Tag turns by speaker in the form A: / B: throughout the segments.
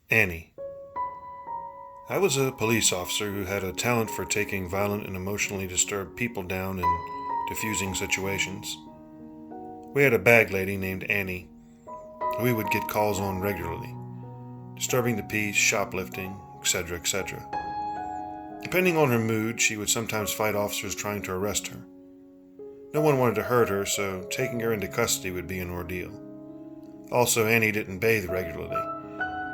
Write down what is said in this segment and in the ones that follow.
A: Annie. I was a police officer who had a talent for taking violent and emotionally disturbed people down and diffusing situations. We had a bag lady named Annie who we would get calls on regularly, disturbing the peace, shoplifting, etc., etc. Depending on her mood, she would sometimes fight officers trying to arrest her. No one wanted to hurt her, so taking her into custody would be an ordeal. Also, Annie didn't bathe regularly,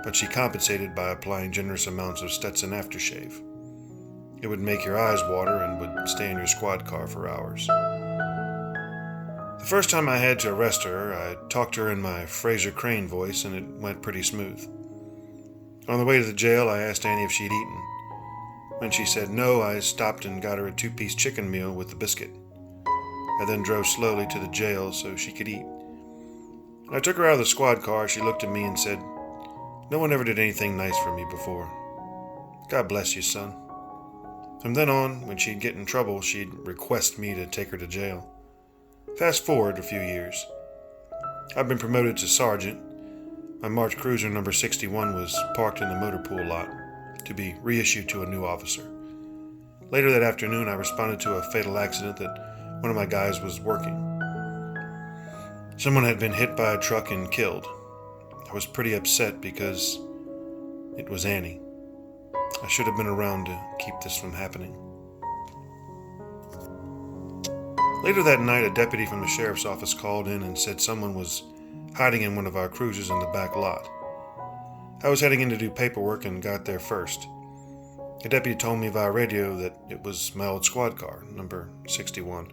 A: but she compensated by applying generous amounts of Stetson aftershave. It would make your eyes water and would stay in your squad car for hours. The first time I had to arrest her, I talked to her in my Fraser Crane voice, and it went pretty smooth. On the way to the jail, I asked Annie if she'd eaten. When she said no, I stopped and got her a 2-piece chicken meal with a biscuit. I then drove slowly to the jail so she could eat. When I took her out of the squad car, she looked at me and said, "No one ever did anything nice for me before. God bless you, son." From then on, when she'd get in trouble, she'd request me to take her to jail. Fast forward a few years. I've been promoted to sergeant. My March Cruiser number 61 was parked in the motor pool lot to be reissued to a new officer. Later that afternoon, I responded to a fatal accident that one of my guys was working. Someone had been hit by a truck and killed. I was pretty upset because it was Annie. I should have been around to keep this from happening. Later that night, a deputy from the sheriff's office called in and said someone was hiding in one of our cruisers in the back lot. I was heading in to do paperwork and got there first. The deputy told me via radio that it was my old squad car, number 61.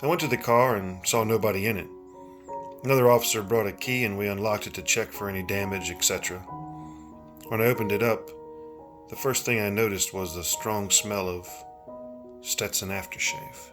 A: I went to the car and saw nobody in it. Another officer brought a key and we unlocked it to check for any damage, etc. When I opened it up, the first thing I noticed was the strong smell of Stetson aftershave.